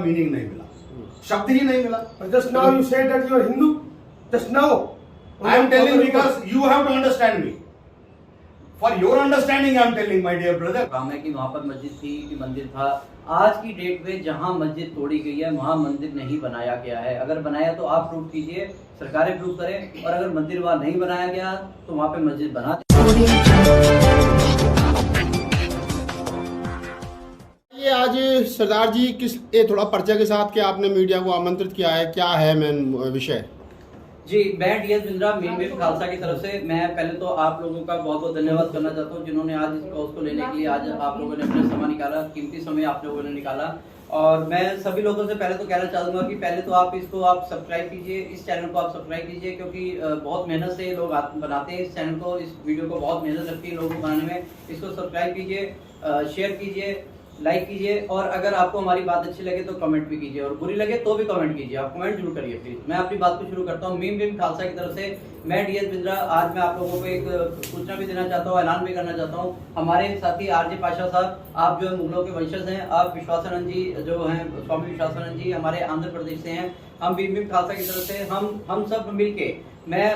Meaning नहीं मिला, शब्द ही नहीं मिला। Just now you said that you are Hindu. Just now. I am telling because you have to understand me. For your understanding I am telling, my dear brother. काम है कि वहाँ पर मस्जिद थी कि मंदिर था। आज की डेट में जहाँ मस्जिद तोड़ी गई है वहाँ मंदिर नहीं बनाया गया है। अगर बनाया तो आप प्रूफ कीजिए, सरकारें प्रूफ करें, और अगर मंदिर वहाँ नहीं बनाया गया तो वहाँ पे मस्जिद बना दें। ये आज सरदार जी किस थोड़ा परिचय के साथ क्या आपने मीडिया को आमंत्रित किया है, क्या है मेन विषय? जी, मैं DS Bindra main wave Khalsa की तरफ से मैं पहले तो आप लोगों का बहुत बहुत धन्यवाद करना चाहता हूं जिन्होंने आज इस कोर्स को लेने के लिए आज आप लोगों ने अपना समय निकाला, कीमती समय आप लोगों ने निकाला। और मैं सभी लोगों से पहले तो कहना चाहूंगा कि पहले तो आप इसको आप सब्सक्राइब कीजिए, इस चैनल को आप सब्सक्राइब कीजिए, क्योंकि बहुत मेहनत से लोग बनाते हैं इस चैनल को, इस वीडियो को बहुत मेहनत लगती है लोगों को बनाने में। इसको सब्सक्राइब कीजिए, शेयर कीजिए, लाइक कीजिए, और अगर आपको हमारी बात अच्छी लगे तो कमेंट भी कीजिए, और बुरी लगे तो भी कमेंट कीजिए। आप कमेंट जरूर करिए प्लीज। मैं अपनी बात को शुरू करता हूँ। मीम वेव खालसा की तरफ से मैं DS बिंद्रा आज मैं आप लोगों को एक सूचना भी देना चाहता हूँ, ऐलान भी करना चाहता हूँ। हमारे साथी RJ पाशा साहब, आप जो है मुगलों के वंशज हैं, आप विश्वासानंद जी जो हैं स्वामी विश्वासानंद जी हमारे आंध्र प्रदेश से हैं। हम मीम वेव खालसा की तरफ से हम सब मिलके मैं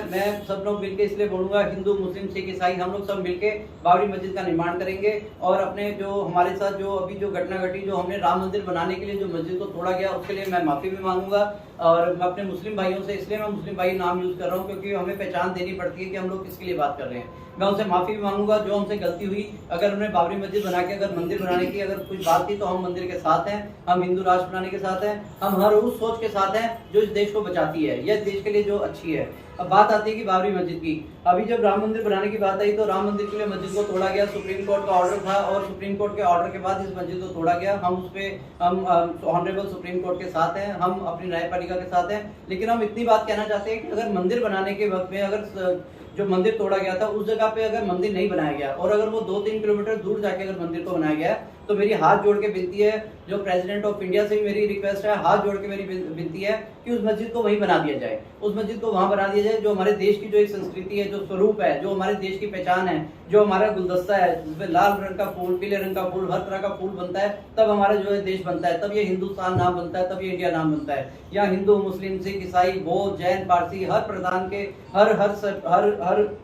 सब लोग मिलके इसलिए बोलूंगा, हिंदू मुस्लिम सिख ईसाई हम लोग सब मिलके बाबरी मस्जिद का निर्माण करेंगे। और अपने जो हमारे साथ जो अभी जो घटना घटी, जो हमने राम मंदिर बनाने के लिए जो मस्जिद को तोड़ा गया, उसके लिए मैं माफी भी मांगूंगा। और मैं अपने मुस्लिम भाइयों से, इसलिए मैं मुस्लिम भाई नाम यूज कर रहा हूँ क्योंकि हमें पहचान देनी पड़ती है कि हम लोग किसके लिए बात कर रहे हैं। मैं उनसे माफी भी मांगूंगा जो हमसे गलती हुई। अगर उन्हें बाबरी मस्जिद बना के अगर मंदिर बनाने की अगर कुछ बात थी तो हम मंदिर के साथ हैं, हम हिंदू राष्ट्र बनाने के साथ हैं, हम हर उस सोच के साथ हैं जो इस देश को बचाती है, यह देश के लिए जो अच्छी है। अब बात आती है कि बाबरी मस्जिद की, अभी जब राम मंदिर बनाने की बात आई तो राम मंदिर के लिए मस्जिद को तोड़ा गया, सुप्रीम कोर्ट का ऑर्डर था, और सुप्रीम कोर्ट के ऑर्डर के बाद इस मस्जिद को तोड़ा गया। हम उस पे हम ऑनरेबल सुप्रीम कोर्ट के साथ हैं, हम अपनी न्यायपालिका के साथ हैं। लेकिन हम इतनी बात कहना चाहते हैं कि अगर मंदिर बनाने के वक्त में अगर जो मंदिर तोड़ा गया था उस जगह पे अगर मंदिर नहीं बनाया गया, और अगर वो 2-3 किलोमीटर दूर जाके अगर मंदिर को बनाया गया, तो मेरी हाथ जोड़ के विनती है, जो प्रेसिडेंट ऑफ इंडिया से भी मेरी रिक्वेस्ट है, हाथ जोड़ के मेरी विनती है कि उस मस्जिद को वहीं बना दिया जाए, उस मस्जिद को वहां बना दिया जाए जो हमारे देश की जो एक संस्कृति है, जो स्वरूप है, जो हमारे देश की पहचान है, जो हमारा गुलदस्ता है जिसमें लाल रंग का फूल, पीले रंग का फूल, हर तरह का फूल बनता है, तब हमारा जो है देश बनता है, तब ये हिंदुस्तान नाम बनता है, तब ये इंडिया नाम बनता है। यहाँ हिंदू मुस्लिम सिख ईसाई बौद्ध जैन पारसी हर प्रधान के हर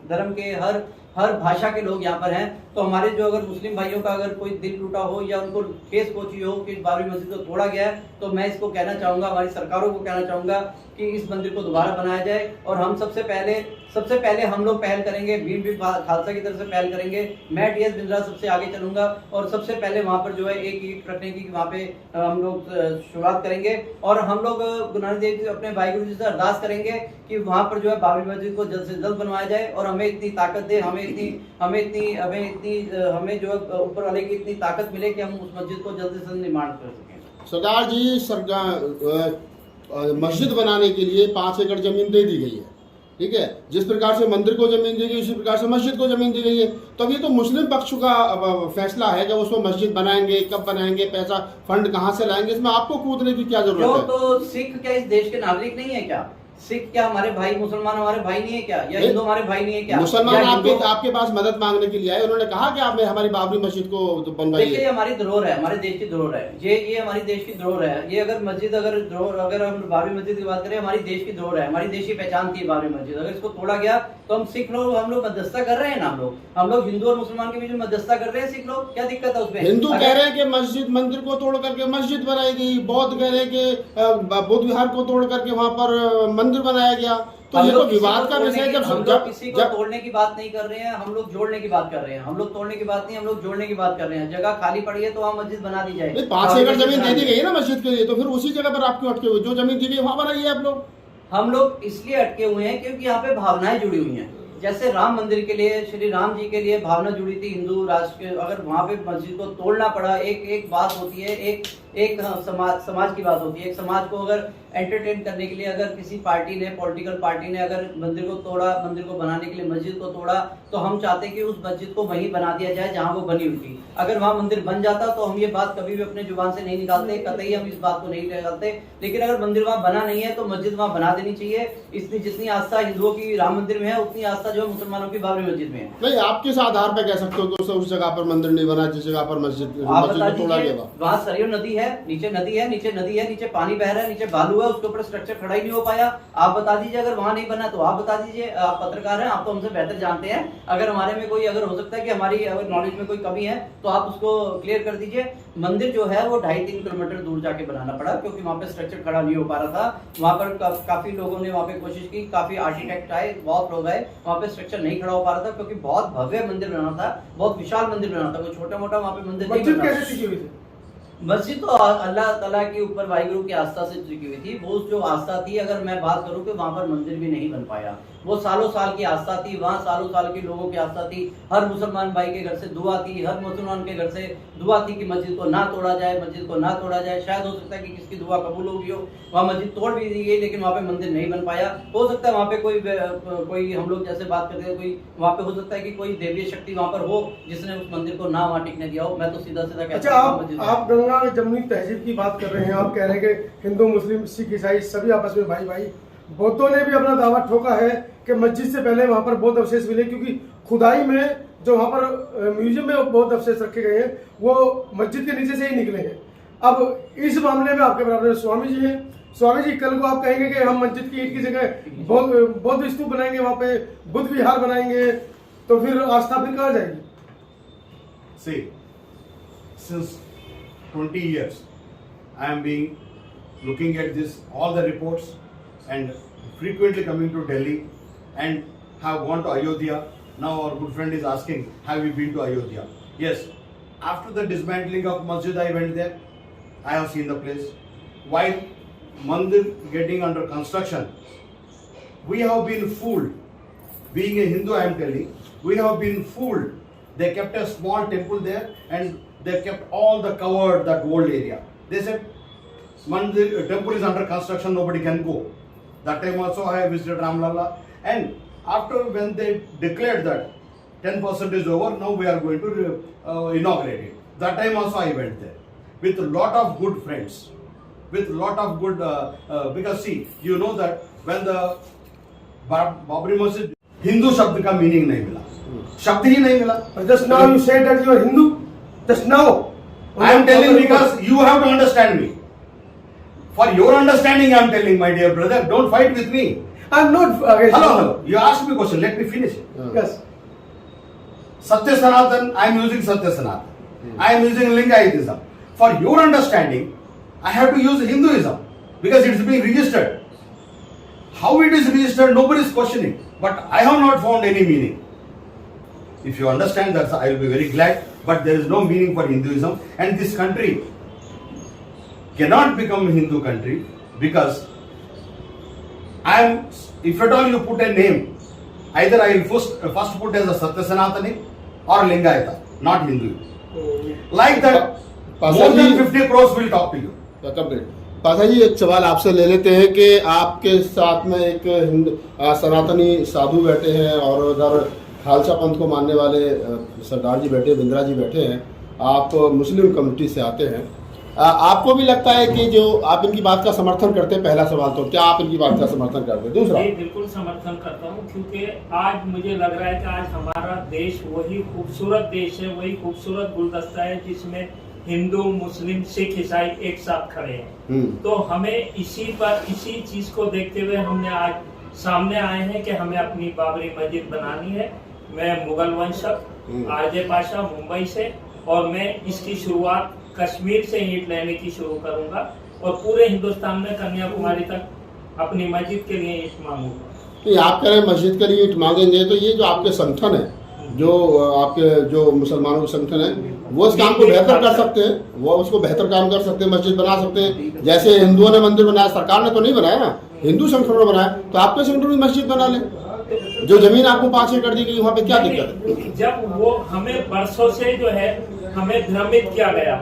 धर्म के हर भाषा के लोग यहाँ पर हैं। तो हमारे जो अगर मुस्लिम भाइयों का अगर कोई दिल टूटा हो या उनको ठेस पहुंची हो कि बाबरी मस्जिद को तोड़ा गया है, तो मैं इसको कहना चाहूंगा, हमारी सरकारों को कहना चाहूंगा कि इस मंदिर को दोबारा बनाया जाए। और हम सबसे पहले हम लोग पहल करेंगे, मीम वेव खालसा की तरफ से पहल करेंगे। मैं DS बिंद्रा सबसे आगे चलूंगा और सबसे पहले वहां पर जो है एक ईंट रखने की वहां पे हम लोग शुरुआत करेंगे, और हम लोग गुरु नानक देव जी अपने वाहिगुरु जी से अरदास करेंगे कि वहां पर जो है बाबरी मस्जिद को जल्द से जल्द बनवाया जाए, और हमें इतनी ताकत दे, हमें जो है ऊपर वाले की इतनी ताकत मिले कि हम उस मस्जिद को जल्द से जल्द निर्माण कर सकें। सरदार जी, मस्जिद बनाने के लिए 5 एकड़ जमीन दे दी गई है, ठीक है। जिस प्रकार से मंदिर को जमीन दी गई उसी प्रकार से मस्जिद को जमीन दी गई है। तो अब ये तो मुस्लिम पक्ष का फैसला है कि उसको मस्जिद बनाएंगे, कब बनाएंगे, पैसा फंड कहाँ से लाएंगे, इसमें आपको कूदने की क्या जरूरत है? तो सिख क्या इस देश के नागरिक नहीं है क्या? सिख क्या हमारे भाई, मुसलमान हमारे भाई नहीं है क्या? या हिंदू हमारे भाई नहीं है क्या? मुसलमान आपके पास मदद मांगने के लिए आए, उन्होंने कहा कि आप हमारी बाबरी मस्जिद को बनवाइए। देखिए, ये हमारी धरोहर है, हमारे देश की धरोहर है, ये हमारी देश की धरोहर है। ये अगर मस्जिद अगर हम बाबरी मस्जिद की बात करें, हमारी देश की धरोहर है, हमारी देश की पहचान थी बाबरी मस्जिद। अगर इसको तोड़ा गया तो हम सिख लोग हम लोग मध्यस्थता कर रहे हैं ना, हम लोग हिंदू और मुसलमान के बीच में मध्यस्थता कर रहे हैं सिख लोग, क्या दिक्कत है उसमें? हिंदू कह रहे हैं कि मस्जिद मंदिर को तोड़ करके मस्जिद बनाई गई, बौद्ध कह रहे हैं कि बुद्ध विहार को तोड़ करके वहां पर मंदिर बनाया गया। तो ये तो विवाद का विषय है। जब हम लोग किसी को तोड़ने की बात नहीं कर रहे हैं, हम लोग जोड़ने की बात कर रहे हैं। हम लोग तोड़ने की बात नहीं, हम लोग जोड़ने की बात कर रहे हैं। जगह खाली पड़ी है तो वहाँ मस्जिद बना दी जाए। 5 एकड़ जमीन दे दी गई है ना मस्जिद के लिए, तो फिर उसी जगह पर आप क्यों अटके हुए? जो जमीन दी गई वहां बनाइए आप लोग। हम लोग इसलिए अटके हुए हैं क्योंकि यहाँ पे भावनाएं जुड़ी हुई हैं। जैसे राम मंदिर के लिए, श्री राम जी के लिए भावना जुड़ी थी हिंदू राष्ट्र के, अगर वहां पे मस्जिद को तोड़ना पड़ा, एक बात होती है, एक समाज की बात होती है। एक समाज को अगर एंटरटेन करने के लिए अगर किसी पार्टी ने, पॉलिटिकल पार्टी ने अगर मंदिर को तोड़ा, मंदिर को बनाने के लिए मस्जिद को तोड़ा, तो हम चाहते कि उस मस्जिद को वहीं बना दिया जाए जहां वो बनी हुई थी। अगर वहां मंदिर बन जाता तो हम ये बात कभी भी अपने जुबान से नहीं निकालते, कतई हम इस बात को नहीं निकालते। लेकिन अगर मंदिर वहां बना नहीं है तो मस्जिद वहां बना देनी चाहिए। इसलिए जितनी आस्था हिंदुओं की राम मंदिर में है, उतनी आस्था जो है मुसलमानों की बाबरी मस्जिद में है। नहीं, आप किस आधार पर कह सकते हो कि उस जगह पर मंदिर नहीं बना जिस जगह पर मस्जिद को तोड़ा गया? वहाँ सरयू नदी है, है, नीचे नदी है, नीचे पानी बह रहा है, नीचे बालू है, उसके ऊपर स्ट्रक्चर खड़ा ही नहीं हो पाया। आप बता दीजिए, अगर वहां नहीं बना तो आप बता दीजिए। आप पत्रकार हैं, आप तो हमसे बेहतर जानते हैं। अगर हमारे में कोई, अगर हो सकता है कि हमारी अगर नॉलेज में कोई कमी है तो आप उसको क्लियर कर दीजिए। मंदिर जो है वो 2.5-3 किलोमीटर दूर जाके बनाना पड़ा, क्योंकि वहां पे स्ट्रक्चर खड़ा नहीं हो पा रहा था। वहां पर काफी लोगों ने वहां पे कोशिश की, काफी आर्किटेक्ट आए, बहुत लोग आए, वहां पे स्ट्रक्चर नहीं खड़ा हो पा रहा था, क्योंकि बहुत भव्य मंदिर बना था, बहुत विशाल मंदिर बना था, कोई छोटा मोटा वहां पे मंदिर नहीं मस्जिद बना। कैसे टिकी हुई थी? मस्जिद तो अल्लाह ताला के ऊपर वाहिगुरु की आस्था से टिकी हुई थी। वो जो आस्था थी, अगर मैं बात करूं कि वहां पर मंदिर भी नहीं बन पाया, वो सालों साल की आस्था थी, वहां सालों साल के लोगों की आस्था थी। हर मुसलमान भाई के घर से दुआ थी, हर मुसलमान के घर से दुआ थी कि मस्जिद को ना तोड़ा जाए, मस्जिद को ना तोड़ा जाए। शायद हो सकता है कि किसकी दुआ कबूल हो गई हो, वहाँ मस्जिद तोड़ भी दी गई, लेकिन वहाँ पे मंदिर नहीं बन पाया। हो सकता है वहाँ पे कोई हम लोग जैसे बात करते हैं, कोई वहाँ पे हो सकता है कि कोई देवीय शक्ति वहाँ पर हो जिसने उस मंदिर को ना वहाँ टिकने दिया हो। मैं तो सीधा सीधा कहता अच्छा, हूँ आप गंगा जमुनी तहजीब की बात कर रहे हैं, आप कह रहे हैं कि हिंदू मुस्लिम सिख ईसाई सभी आपस में भाई भाई। बौद्धों ने भी अपना दावा ठोका है कि मस्जिद से पहले वहां पर बौद्ध अवशेष मिले, क्योंकि खुदाई में जो वहां पर म्यूजियम में बौद्ध अवशेष रखे गए हैं वो मस्जिद के नीचे से ही निकले हैं। अब इस मामले में आपके बराबर स्वामी जी हैं। स्वामी जी, कल को आप कहेंगे कि हम मस्जिद की ईंट की जगह बौद्ध स्तूप बनाएंगे, वहां पे बुद्ध विहार बनाएंगे, तो फिर आस्था फिर कहाँ जाएगी? See, since 20 years, I am looking at this, all the reports, and frequently coming to Delhi, and have gone to Ayodhya. Now our good friend is asking, have you been to Ayodhya? Yes. After the dismantling of Masjid, I went there. I have seen the place. While Mandir getting under construction, we have been fooled. Being a Hindu, I am telling, we have been fooled. They kept a small temple there, and they kept all the covered, that old area. They said, Mandir temple is under construction, nobody can go. That time also I have visited Ramlalla, and after when they declared that 10% is over, now we are going to inaugurate it. That time also I went there with a lot of good friends, with lot of good because see, you know that when the Babri Masjid, Hindu शब्द का meaning नहीं मिला, शब्द ही नहीं मिला. Just now you said that you are Hindu. Just now. I am telling because you have to understand me. For your understanding, I am telling, my dear brother, don't fight with me. I am not. Hello. You asked me a question. Let me finish it. Yes. Satya Sanatan, I am using Satya Sanatan. I am using Lingayitism. For your understanding, I have to use Hinduism because it is being registered. How it is registered, nobody is questioning. But I have not found any meaning. If you understand that, I will be very glad. But there is no meaning for Hinduism, and this country cannot become a Hindu country because I am. If at all you put a name, either I will first put as a Satya Sanatani or Lingayata, not Hindu. Like that, more than 50 crores will talk to you. पासा जी, एक सवाल आपसे ले लेते हैं कि आपके साथ में एक सनातनी साधु बैठे हैं और उधर खालसा पंथ को मानने वाले सरदार जी बैठे, बिंद्रा जी बैठे हैं। आप मुस्लिम कम्युनिटी से आते हैं, आपको भी लगता है कि जो आप इनकी बात का समर्थन करते हैं? पहला सवाल तो क्या आप इनकी बात का समर्थन करते हैं? दूसरा, बिल्कुल समर्थन करता हूँ, क्योंकि आज मुझे लग रहा है कि आज हमारा देश वही खूबसूरत देश है, वही खूबसूरत गुलदस्ता है जिसमें हिंदू, मुस्लिम, सिख, ईसाई एक साथ खड़े हैं। तो हमें इसी चीज को देखते हुए हमने आज सामने आए हैं कि हमें अपनी बाबरी मस्जिद बनानी है। मैं मुगल वंशक आरजे पाशा मुंबई से, और मैं इसकी शुरुआत कश्मीर से ईंट लेने की शुरू करूंगा और पूरे हिंदुस्तान में कन्याकुमारी तक अपनी मस्जिद के लिए ईंट मांगूंगा। आप कह रहे हैं मस्जिद के लिए ईंट मांगेंगे, तो ये जो आपके संगठन है, जो आपके जो मुसलमानों के संगठन है, वो इस काम को बेहतर कर सकते हैं, वो उसको बेहतर काम कर सकते हैं, मस्जिद बना सकते हैं। जैसे हिंदुओं ने मंदिर बनाया, सरकार ने तो नहीं बनाया ना, हिंदू संगठनों ने बनाया, तो आपके संगठन में मस्जिद बना ले। जो जमीन आपको 5 एकड़ दी गई, वहाँ पे क्या दिक्कत है? जब वो हमें बरसों से जो है हमें भ्रमित किया गया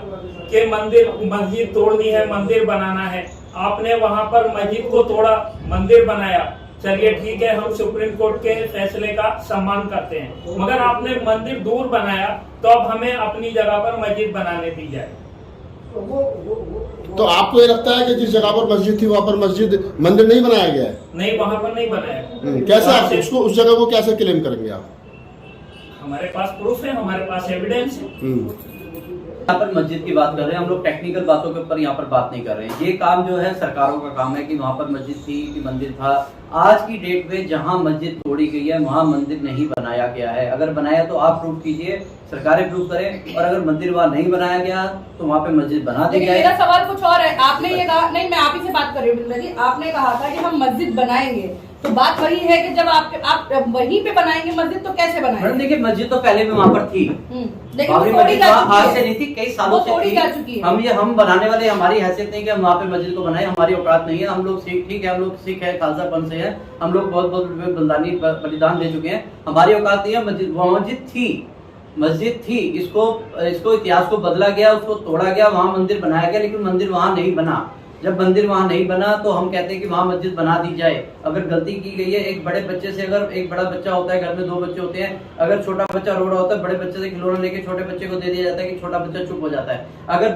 कि मस्जिद तोड़नी है, मंदिर बनाना है, आपने वहाँ पर मस्जिद को तोड़ा, मंदिर बनाया। चलिए ठीक है, हम सुप्रीम कोर्ट के फैसले का सम्मान करते हैं, मगर आपने मंदिर दूर बनाया, तो अब हमें अपनी जगह पर मस्जिद बनाने दी जाए। तो आपको ये लगता है कि जिस जगह पर मस्जिद थी वहाँ पर मंदिर नहीं बनाया गया है? नहीं, वहाँ पर नहीं बनाया। कैसे आप उसको, उस जगह को कैसे क्लेम करेंगे आप? हमारे पास प्रूफ है, हमारे पास एविडेंस है। यहाँ पर मस्जिद की बात कर रहे हैं हम लोग, टेक्निकल बातों के ऊपर यहाँ पर बात नहीं कर रहे हैं। ये काम जो है सरकारों का काम है कि वहाँ पर मस्जिद थी कि मंदिर था। आज की डेट में जहाँ मस्जिद तोड़ी गई है वहाँ मंदिर नहीं बनाया गया है। अगर बनाया तो आप प्रूव कीजिए, सरकारें प्रूव करें, और अगर मंदिर वहाँ नहीं बनाया गया तो वहाँ पे मस्जिद बना दी लेकिन जाए। मेरा सवाल कुछ और है। आपने ये कहा, नहीं मैं आप ही से बात कर रही हूँ बिंद्रा जी, आपने कहा था कि हम मस्जिद बनाएंगे, तो बात वही है कि जब आप वहीं पे बनाएंगे मस्जिद तो कैसे मैडम बनाएंगे? देखिए, मस्जिद तो पहले भी वहाँ पर थी, लेकिन वो बाबरी तोड़ी मस्जिद जा आज चुकी से है। नहीं थी, कई सालों वो से तोड़ी थी। जा चुकी है। हम बनाने वाले, हमारी हैसियत नहीं कि हम वहाँ पे मस्जिद को बनाए, हमारी औकात नहीं है। हम लोग सिख, ठीक है, हम लोग सिख है, खालसा पंथ से है, हम लोग बहुत बहुत बलिदान दे चुके हैं, हमारी औकात नहीं है। मस्जिद थी, इसको इतिहास को बदला गया, उसको तोड़ा गया, वहाँ मंदिर बनाया गया, लेकिन मंदिर वहाँ नहीं बना। जब मंदिर वहाँ नहीं बना तो हम कहते हैं कि वहाँ मस्जिद बना दी जाए। अगर गलती की गई है, एक बड़े बच्चे से, अगर एक बड़ा बच्चा होता है, घर में 2 बच्चे होते हैं, अगर छोटा बच्चा रो रहा होता है, बड़े बच्चे से खिलौना लेके छोटे बच्चे को दे दिया जाता है कि छोटा बच्चा चुप हो जाता है। अगर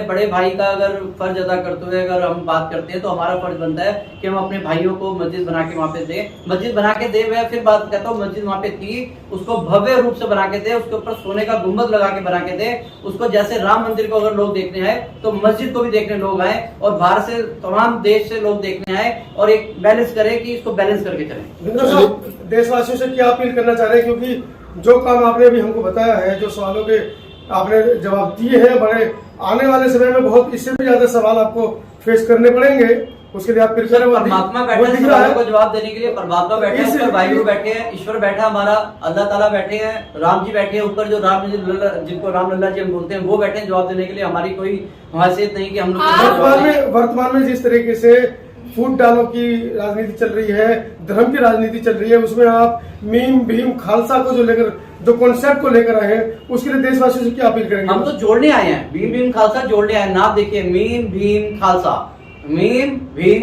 बड़े भाई का अगर फर्ज अदा करते हुए अगर हम बात करते हैं तो हमारा फर्ज बनता है कि हम अपने भाइयों को मस्जिद बना के वहाँ पे दें। मस्जिद बना के दे, मैं फिर बात कहता हूँ, मस्जिद वहाँ पे थी, उसको भव्य रूप से बना के दे, उसके ऊपर सोने का गुम्बद लगा के बना के दे, उसको जैसे राम मंदिर को अगर लोग देखने आए तो मस्जिद को भी देखने लोग आए, और बाहर से तमाम देश से लोग देखने आए, और एक बैलेंस करें कि इसको बैलेंस करके चलें। बिंद्रा साहब, देशवासियों से क्या अपील करना चाह रहे हैं, क्योंकि जो काम आपने अभी हमको बताया है, जो सवालों के आपने जवाब दिए हैं, बड़े आने वाले समय में बहुत इससे भी ज्यादा सवाल आपको फेस करने पड़ेंगे, उसके लिए आप प्रिपेयर हो। परमात्मा बैठे हैं सवालों को जवाब देने के लिए, परमात्मा बैठे हैं ऊपर, वाहिगुरु बैठे हैं, ईश्वर बैठा हमारा, अल्लाह ताला बैठे हैं, राम जी बैठे हैं ऊपर, जो राम जी जिनको राम लल्ला जी हम बोलते हैं, वो बैठे हैं जवाब देने के लिए। हमारी कोई हैसियत नहीं कि हम लोग वर्तमान में जिस तरीके से फूट डालो की राजनीति चल रही है, धर्म की राजनीति चल रही है, उसमें आप मीम भीम खालसा को जो कॉन्सेप्ट को लेकर आए हैं, उसके लिए देशवासियों से क्या अपील करेंगे? हम तो जोड़ने आए हैं, भीम खालसा जोड़ने आए हैं। नाम देखिए, मीम भीम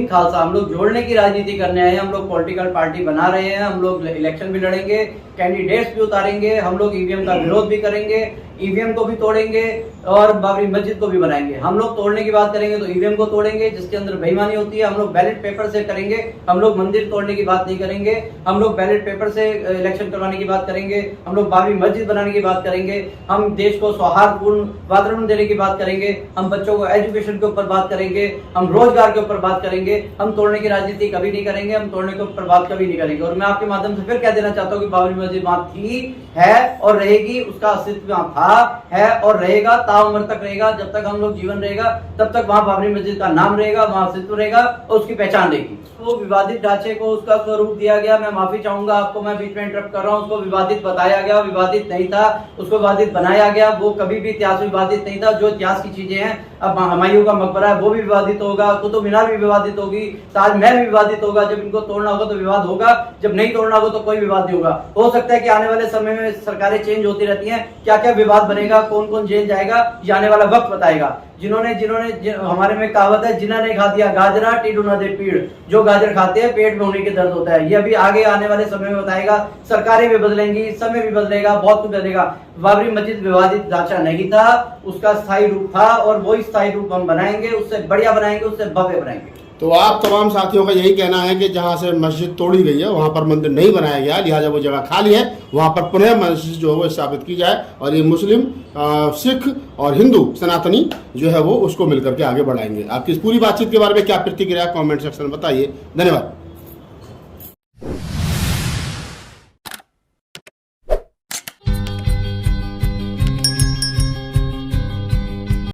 खालसा, हम लोग जोड़ने की राजनीति करने आए हैं। हम लोग पॉलिटिकल पार्टी बना रहे हैं, हम लोग इलेक्शन भी लड़ेंगे, कैंडिडेट्स भी उतारेंगे, हम लोग ईवीएम का विरोध भी करेंगे, ईवीएम को भी तोड़ेंगे और बाबरी मस्जिद को भी बनाएंगे। हम लोग तोड़ने की बात करेंगे तो ईवीएम को तोड़ेंगे जिसके अंदर बेईमानी होती है, हम लोग बैलेट पेपर से करेंगे। हम लोग मंदिर तोड़ने की बात नहीं करेंगे, हम लोग बैलेट पेपर से इलेक्शन करवाने की बात करेंगे, हम लोग बाबरी मस्जिद बनाने की बात करेंगे, हम देश को सौहार्दपूर्ण वातावरण देने की बात करेंगे, हम बच्चों को एजुकेशन के ऊपर बात करेंगे, हम रोजगार के ऊपर बात करेंगे। हम तोड़ने की राजनीति कभी नहीं करेंगे, हम तोड़ने के ऊपर बात कभी नहीं करेंगे। और मैं आपके माध्यम से फिर कह देना चाहता हूँ कि बाबरी मस्जिद वहां थी, है और रहेगी, उसका अस्तित्व वहां था, है और रहेगा, ताउम्र तक रहेगा। जब तक हम लोग जीवन रहेगा तब तक वहां बाबरी मस्जिद का नाम रहेगा, वहां अस्तित्व रहेगा और उसकी पहचान रहेगी। वो विवादित ढांचे को उसका स्वरूप दिया गया, मैं माफी चाहूंगा आपको, मैं बीच में इंटरप्ट कर रहा हूँ। उसको विवादित बताया गया, विवादित नहीं था, उसको विवादित बनाया गया। वो कभी भी इतिहास में विवादित नहीं था। जो इतिहास की चीजें हैं, अब हुमायूं का मकबरा है वो भी विवादित होगा, कुतुब मीनार भी विवादित होगी, ताजमहल भी विवादित होगा। जब इनको तोड़ना होगा तो विवाद होगा, जब नहीं तोड़ना होगा तो कोई विवाद नहीं होगा। हो सकता है कि आने वाले समय में सरकारें चेंज होती रहती हैं, क्या क्या विवाद बनेगा, कौन कौन जेल जाएगा, ये आने वाला वक्त बताएगा। जिन्होंने हमारे में कहावत है, जिन्होंने खा दिया गाजरा टीडू न दे पीड़। जो गाजर खाते हैं पेट में होने के दर्द होता है। ये अभी आगे आने वाले समय में बताएगा। सरकारें भी बदलेंगी, समय भी बदलेगा, बहुत कुछ बदलेगा। बाबरी मस्जिद विवादित ढांचा नहीं था, उसका स्थायी रूप था और वही स्थायी रूप हम बनाएंगे, उससे बढ़िया बनाएंगे, उससे भव्य बनाएंगे। तो आप तमाम साथियों का यही कहना है कि जहां से मस्जिद तोड़ी गई है वहां पर मंदिर नहीं बनाया गया, लिहाजा वो जगह खाली है, वहां पर पुनः मस्जिद जो है वो स्थापित की जाए और ये मुस्लिम, सिख और हिंदू सनातनी जो है वो उसको मिलकर के आगे बढ़ाएंगे। आपकी इस पूरी बातचीत के बारे में क्या प्रतिक्रिया कमेंट सेक्शन में बताइए। धन्यवाद।